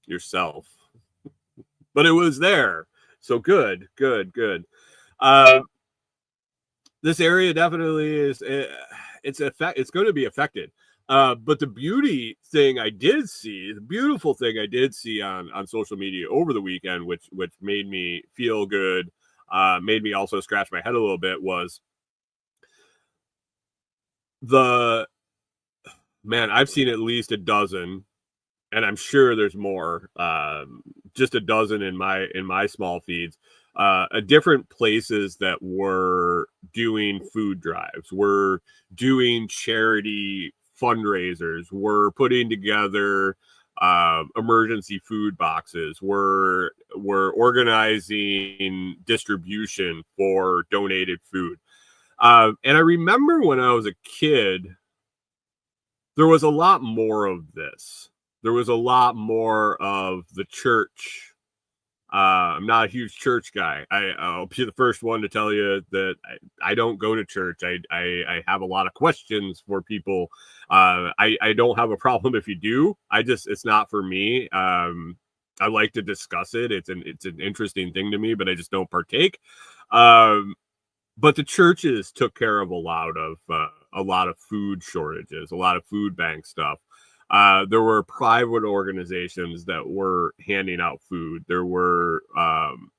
yourself. But it was there. So good. This area definitely is, it's going to be affected. But the beautiful thing I did see on social media over the weekend, which made me feel good, made me also scratch my head a little bit, was I've seen at least a dozen, and I'm sure there's more, just a dozen in my small feeds, different places that were doing food drives, were doing charity fundraisers, were putting together emergency food boxes, were organizing distribution for donated food. And I remember when I was a kid, there was a lot more of this. There was a lot more of the church. I'm not a huge church guy. I'll be the first one to tell you that I don't go to church. I have a lot of questions for people. I don't have a problem if you do. It's not for me. I like to discuss it. It's an interesting thing to me, but I just don't partake. But the churches took care of a lot of food shortages, a lot of food bank stuff. There were private organizations that were handing out food. There were,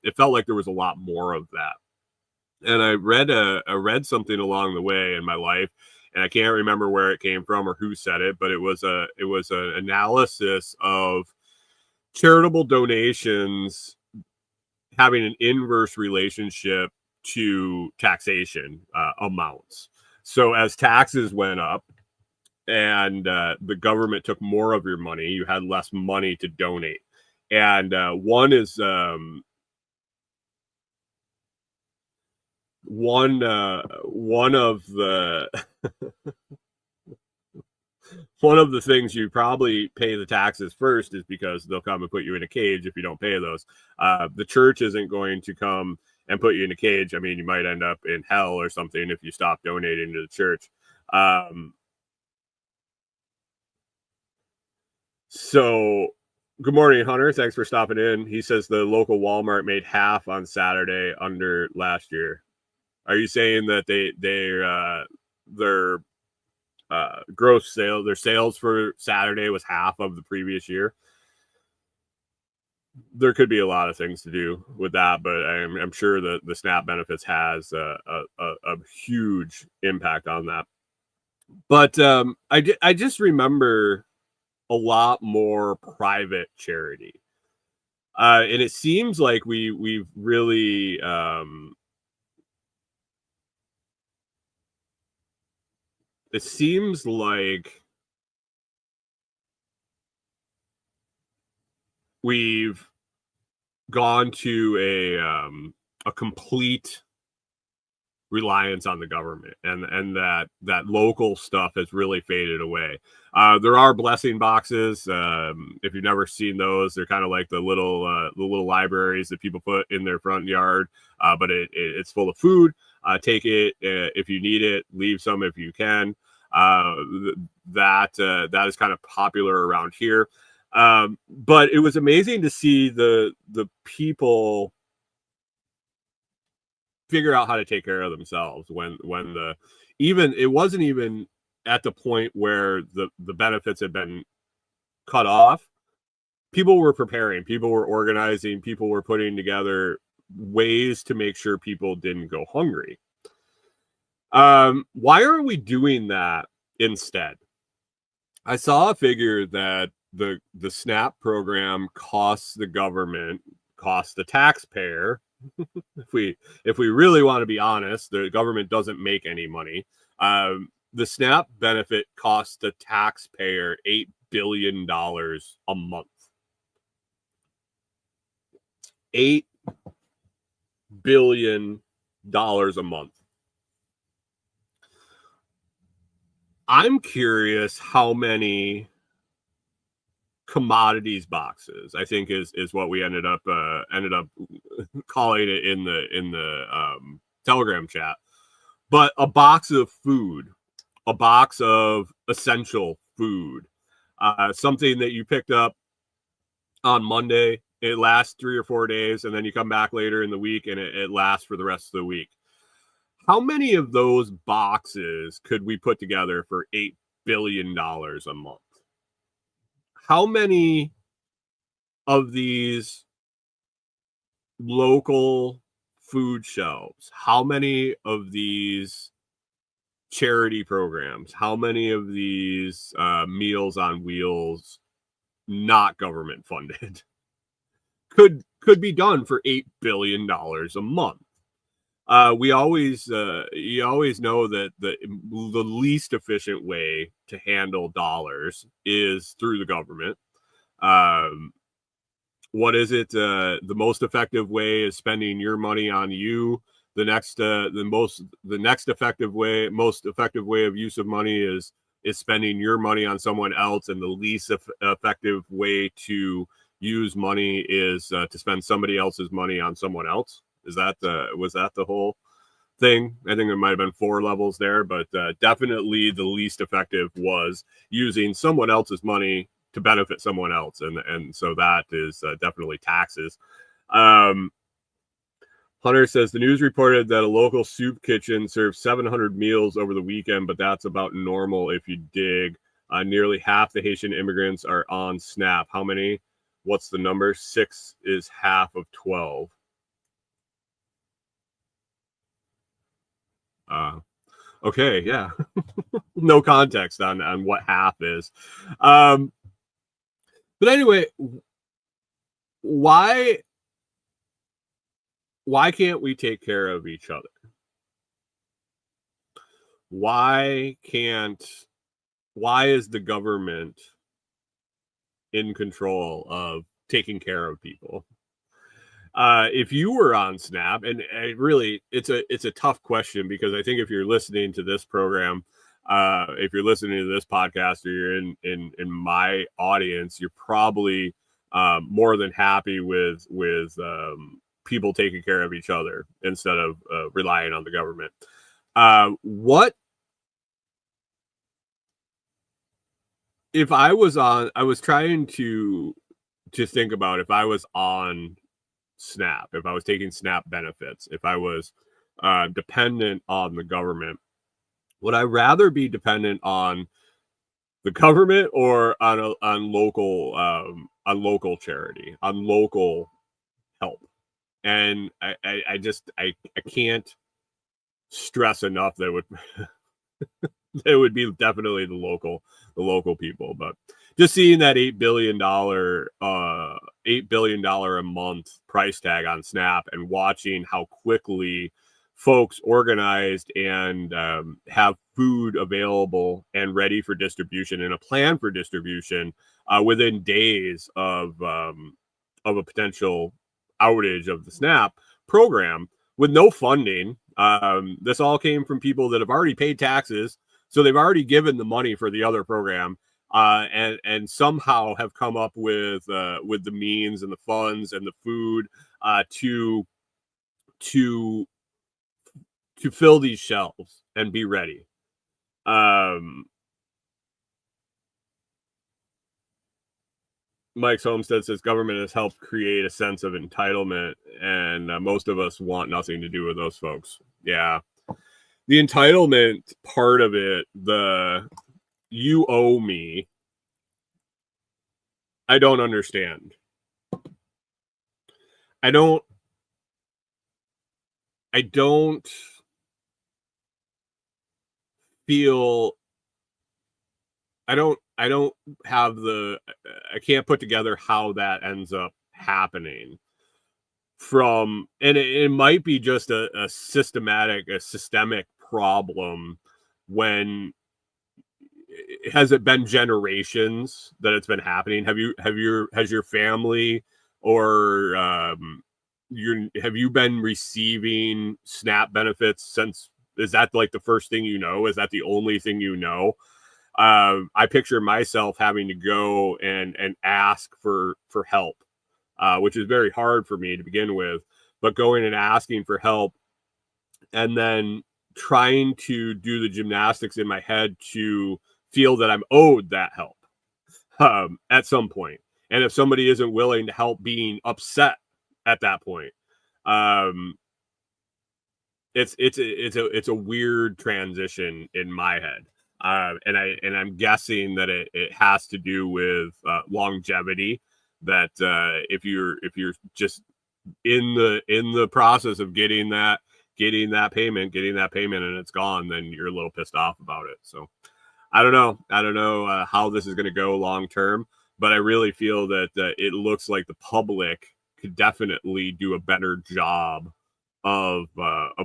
it felt like there was a lot more of that. And I read something along the way in my life, and I can't remember where it came from or who said it, but it was an analysis of charitable donations having an inverse relationship to taxation amounts. So as taxes went up and the government took more of your money, you had less money to donate. And one of the things you probably pay the taxes first is because they'll come and put you in a cage if you don't pay those. The church isn't going to come and put you in a cage. I mean, you might end up in hell or something if you stop donating to the church. So good morning, Hunter. Thanks for stopping in. He says the local Walmart made half on Saturday under last year. Are you saying that their gross sales, their sales for Saturday was half of the previous year? There could be a lot of things to do with that, but I'm sure that the SNAP benefits has a huge impact on that. But I just remember a lot more private charity, and it seems like we've really it seems like we've gone to a complete reliance on the government, and that local stuff has really faded away. There are blessing boxes. If you've never seen those, they're kind of like the little libraries that people put in their front yard, but it's full of food. Take it if you need it, leave some if you can. That is kind of popular around here. But it was amazing to see the people figure out how to take care of themselves when it wasn't even at the point where the benefits had been cut off. People were preparing, people were organizing, people were putting together ways to make sure people didn't go hungry. Why are we doing that instead? I saw a figure that the SNAP program costs the government, costs the taxpayer if we really want to be honest, the government doesn't make any money. The SNAP benefit costs the taxpayer $8 billion a month. $8 billion a month. I'm curious how many commodities boxes, I think is what we ended up calling it in the Telegram chat. But a box of food, a box of essential food, something that you picked up on Monday, it lasts 3 or 4 days, and then you come back later in the week and it lasts for the rest of the week. How many of those boxes could we put together for $8 billion a month? How many of these local food shelves, how many of these charity programs, how many of these Meals on Wheels, not government funded, could be done for $8 billion a month? You always know that the least efficient way to handle dollars is through the government. What is it? The most effective way is spending your money on you. The next effective way, most effective way of use of money is spending your money on someone else, and the least effective way to use money is to spend somebody else's money on someone else. Was that the whole thing? I think there might have been 4 levels there, but definitely the least effective was using someone else's money to benefit someone else, and so that is definitely taxes. Hunter says the news reported that a local soup kitchen served 700 meals over the weekend, but that's about normal if you dig. Nearly half the Haitian immigrants are on SNAP. How many? What's the number? 6 is half of 12. Okay, yeah. No context on what half is. But anyway, why can't we take care of each other? Why is the government in control of taking care of people? If you were on SNAP, and really, it's a tough question, because I think if you're listening to this program, if you're listening to this podcast, or you're in my audience, you're probably more than happy with people taking care of each other instead of relying on the government. What if I was trying to think about if I was on SNAP, if I was taking SNAP benefits, if I was dependent on the government, would I rather be dependent on the government or on local charity, on local help? And I can't stress enough that it would be definitely the local people. But just seeing that $8 billion a month price tag on SNAP, and watching how quickly folks organized and have food available and ready for distribution, and a plan for distribution within days of a potential outage of the SNAP program with no funding. This all came from people that have already paid taxes, so they've already given the money for the other program, and somehow have come up with the means and the funds and the food to fill these shelves and be ready. Mike's Homestead says government has helped create a sense of entitlement, and most of us want nothing to do with those folks. Yeah. The entitlement part of it, the you owe me, I don't understand. I don't feel, I don't have I can't put together how that ends up happening. and it might be just a systemic problem. When has it been generations that it's been happening? Has your family or have you been receiving SNAP benefits since? Is that like the first thing you know? Is that the only thing you know? I picture myself having to go and ask for help, which is very hard for me to begin with. But going and asking for help, and then trying to do the gymnastics in my head to feel that I'm owed that help at some point. And if somebody isn't willing to help, being upset at that point. It's a weird transition in my head. And I'm guessing that it has to do with longevity. That if you're just in the process of getting that payment, and it's gone, then you're a little pissed off about it. So I don't know how this is going to go long term, but I really feel that it looks like the public could definitely do a better job of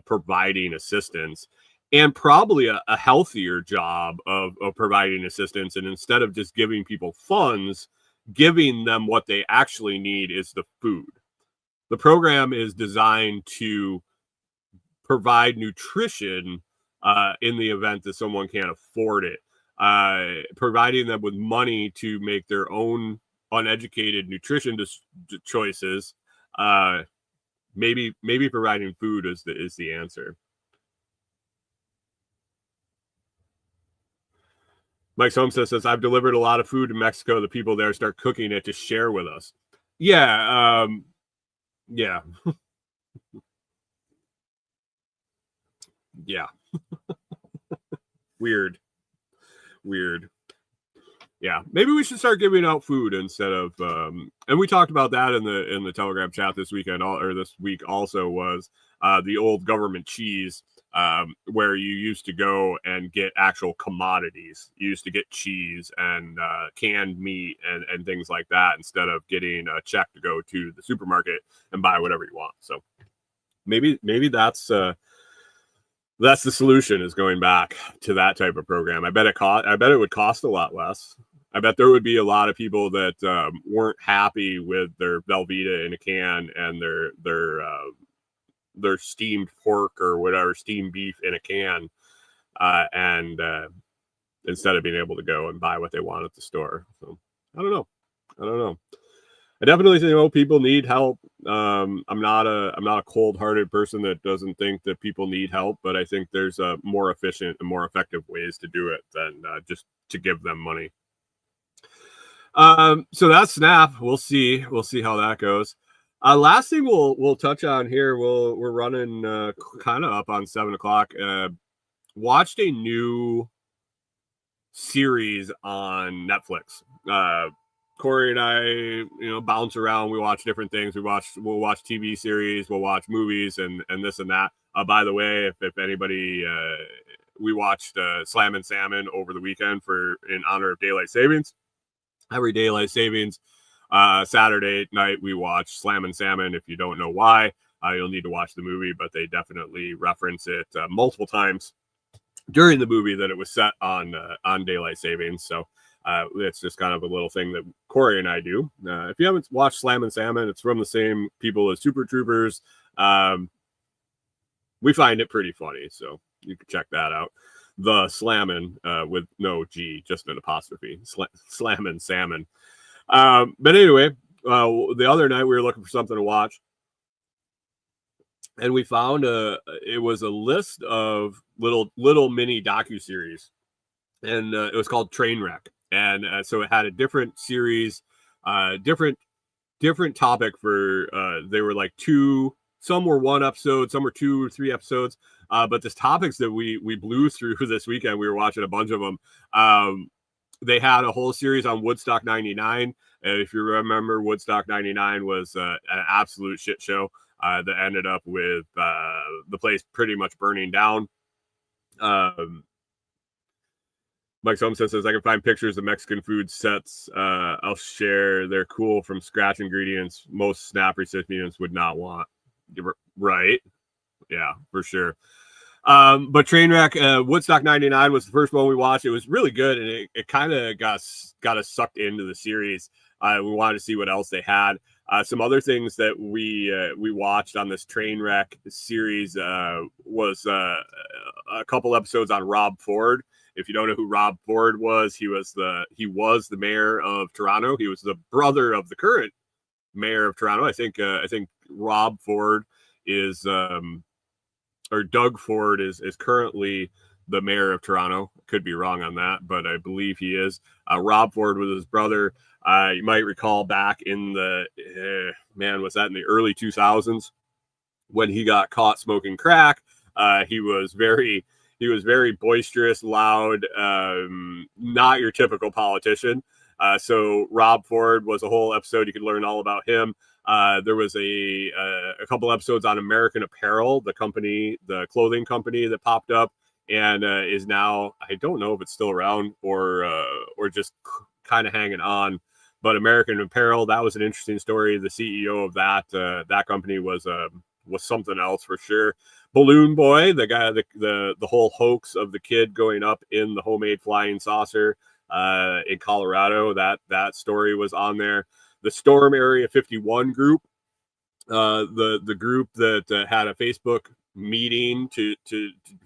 providing assistance, and probably a healthier job of providing assistance. And instead of just giving people funds, giving them what they actually need is the food. The program is designed to provide nutrition in the event that someone can't afford it, providing them with money to make their own uneducated nutrition choices. Maybe providing food is the answer. Mike's Homestead says, I've delivered a lot of food in Mexico. The people there start cooking it to share with us. Yeah. Yeah. Yeah. Weird. Yeah, maybe we should start giving out food instead of and we talked about that in the Telegram chat this weekend, or this week also, was the old government cheese, where you used to go and get actual commodities. You used to get cheese and canned meat and things like that, instead of getting a check to go to the supermarket and buy whatever you want. So maybe that's the solution, is going back to that type of program. I bet it would cost a lot less. I bet there would be a lot of people that weren't happy with their Velveeta in a can and their steamed pork or whatever, steamed beef in a can, and instead of being able to go and buy what they want at the store. So I don't know. I definitely think people need help. I'm not a cold-hearted person that doesn't think that people need help, but I think there's more efficient and more effective ways to do it than just to give them money. So that's SNAP. We'll see how that goes. Last thing we'll touch on here. We're running kind of up on 7:00. Watched a new series on Netflix. Corey and I, bounce around. We watch different things. We'll watch TV series. We'll watch movies and this and that. By the way, if anybody, we watched Slam and Salmon over the weekend in honor of daylight savings. Every daylight savings, Saturday night we watch Slam and Salmon. If you don't know why, you'll need to watch the movie, but they definitely reference it multiple times during the movie that it was set on daylight savings. So it's just kind of a little thing that Corey and I do. If you haven't watched Slam and Salmon, it's from the same people as Super Troopers. We find it pretty funny, so you can check that out. The Slammin' with no G, just an apostrophe. Slammin' Salmon. But anyway, the other night we were looking for something to watch, and we found it was a list of little mini docuseries, and it was called Trainwreck. And so it had a different series, different topic for, they were like some were 1 episode, some were 2 or 3 episodes. But the topics that we blew through this weekend, we were watching a bunch of them. They had a whole series on Woodstock 99. If you remember, Woodstock 99 was an absolute shit show that ended up with the place pretty much burning down. Mike Homestead says, I can find pictures of Mexican food sets. I'll share. They're cool from scratch ingredients most SNAP recipients would not want. Right. Yeah, for sure. But Trainwreck, Woodstock 99 was the first one we watched. It was really good, and it kind of got us sucked into the series. We wanted to see what else they had. Some other things that we watched on this Trainwreck series was a couple episodes on Rob Ford. If you don't know who Rob Ford was, he was the mayor of Toronto. He was the brother of the current mayor of Toronto. I think Rob Ford is or Doug Ford is currently the mayor of Toronto. Could be wrong on that, but I believe he is. Rob Ford was his brother. You might recall back in the was that in the early 2000s when he got caught smoking crack. He was very boisterous, loud, not your typical politician. So Rob Ford was a whole episode. You could learn all about him. There was a couple episodes on American Apparel, the clothing company that popped up and is now, I don't know if it's still around or just kind of hanging on. But American Apparel, that was an interesting story. The CEO of that company was something else for sure. Balloon Boy, the guy, the whole hoax of the kid going up in the homemade flying saucer in Colorado, that story was on there. The Storm Area 51 group, the group that had a Facebook meeting to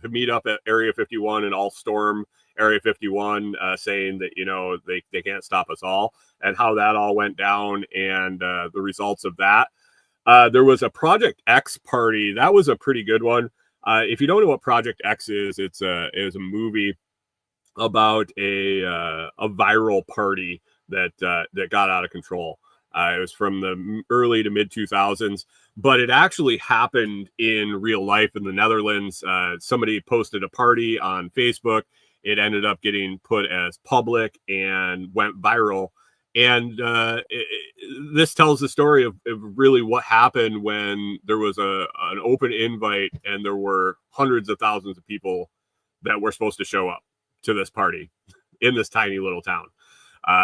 meet up at Area 51 and all storm Area 51, saying that they can't stop us all, and how that all went down and the results of that. There was a Project X party. That was a pretty good one. If you don't know what Project X is, it was a movie about a viral party that got out of control. It was from the early to mid 2000s, but it actually happened in real life in the Netherlands. Somebody posted a party on Facebook. It ended up getting put as public and went viral. And this tells the story of really what happened when there was an open invite and there were hundreds of thousands of people that were supposed to show up to this party in this tiny little town.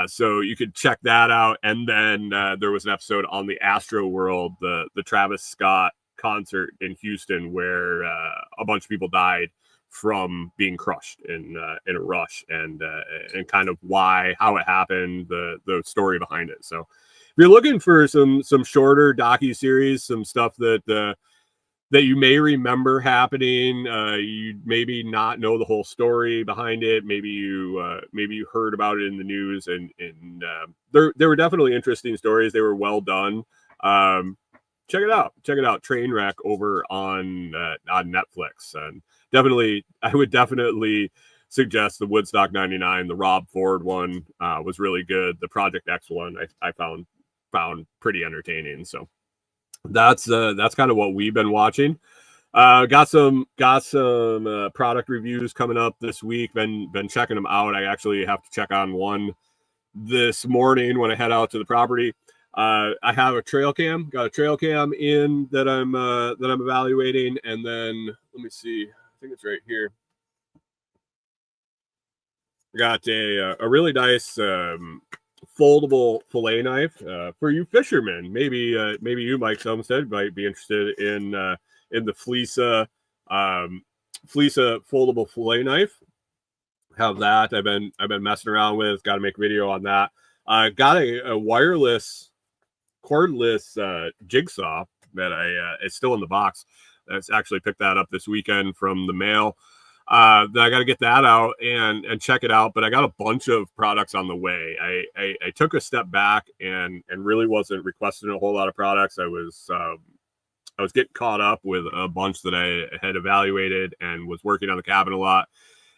So you could check that out. And then there was an episode on the Astro World, the Travis Scott concert in Houston, where a bunch of people died from being crushed in a rush, and kind of how it happened, the story behind it. So if you're looking for some shorter docuseries, some stuff that you may remember happening, you maybe not know the whole story behind it. Maybe you heard about it in the news, and there were definitely interesting stories. They were well done. Check it out. Trainwreck over on Netflix, and I would definitely suggest the Woodstock 99, the Rob Ford one was really good. The Project X one I found pretty entertaining. So that's kind of what we've been watching. Got some product reviews coming up this week. Been checking them out. I actually have to check on one this morning when I head out to the property. I have got a trail cam in that I'm evaluating, and then let me see. I think it's right here. I got a really nice foldable fillet knife for you fishermen. Maybe you, Mike Homestead, might be interested in the Fleesa foldable fillet knife. Have that. I've been messing around with. Got to make a video on that. Got a wireless, cordless jigsaw that it's still in the box. That's actually picked that up this weekend from the mail. I got to get that out and check it out. But I got a bunch of products on the way. I took a step back and really wasn't requesting a whole lot of products. I was getting caught up with a bunch that I had evaluated and was working on the cabin a lot.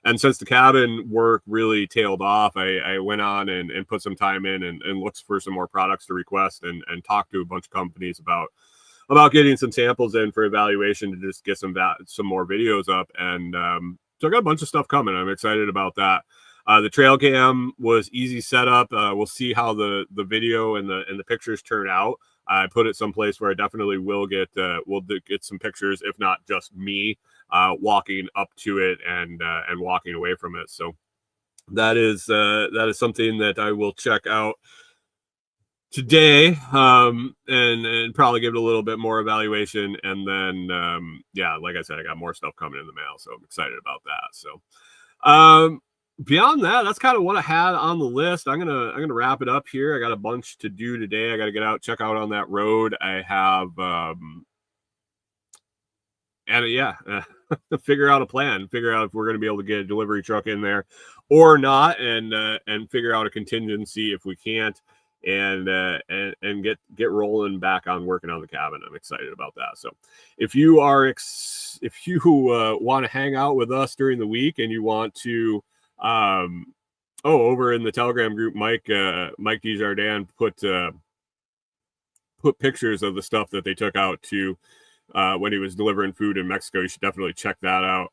And since the cabin work really tailed off, I went on and put some time in and looked for some more products to request and talked to a bunch of companies about getting some samples in for evaluation to just get some more videos up. And so I got a bunch of stuff coming. I'm excited about that. The trail cam was easy setup. We'll see how the video and the pictures turn out. I put it someplace where I definitely will get some pictures, if not just me walking up to it and walking away from it. So that is something that I will check out today, and probably give it a little bit more evaluation, and then yeah, like I said, I got more stuff coming in the mail, so I'm excited about that. So beyond that, that's kind of what I had on the list. I'm gonna wrap it up here. I got a bunch to do today. I got to get out, check out on that road. I have and yeah, figure out a plan, figure out if we're going to be able to get a delivery truck in there or not, and figure out a contingency if we can't, and get rolling back on working on the cabin. I'm excited about that. So if you are if you want to hang out with us during the week, and you want to over in the Telegram group, Mike Desjardins put pictures of the stuff that they took out to when he was delivering food in Mexico. You should definitely check that out.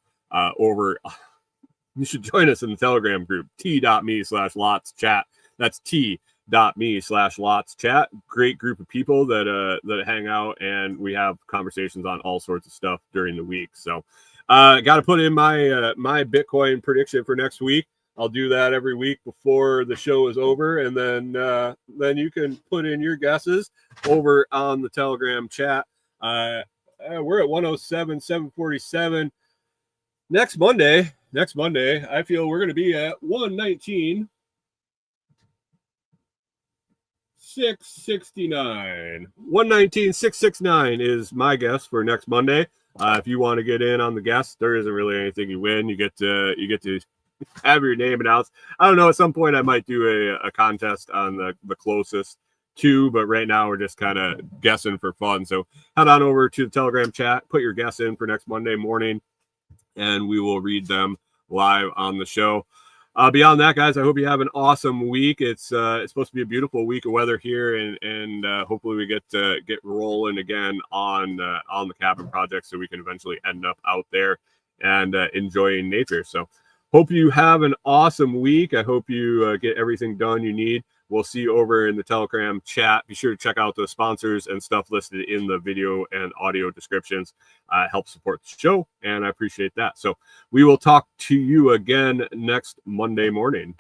You should join us in the Telegram group, t.me/LotsChat. That's t.me/LotsChat. Great group of people that hang out, and we have conversations on all sorts of stuff during the week. So got to put in my my Bitcoin prediction for next week. I'll do that every week before the show is over, and then you can put in your guesses over on the Telegram chat. We're at 107,747. Next Monday, I feel we're going to be at 119,669. 119,669 is my guess for next Monday. If you want to get in on the guess, there isn't really anything you win. You get to have your name announced. I don't know. At some point, I might do a contest on the closest two, but right now we're just kind of guessing for fun. So head on over to the Telegram chat, put your guess in for next Monday morning, and we will read them live on the show. Beyond that, guys, I hope you have an awesome week. It's supposed to be a beautiful week of weather here, and hopefully we get rolling again on the cabin project, so we can eventually end up out there and enjoying nature. So hope you have an awesome week. I hope you get everything done you need. We'll see you over in the Telegram chat. Be sure to check out the sponsors and stuff listed in the video and audio descriptions. Help support the show, and I appreciate that. So we will talk to you again next Monday morning.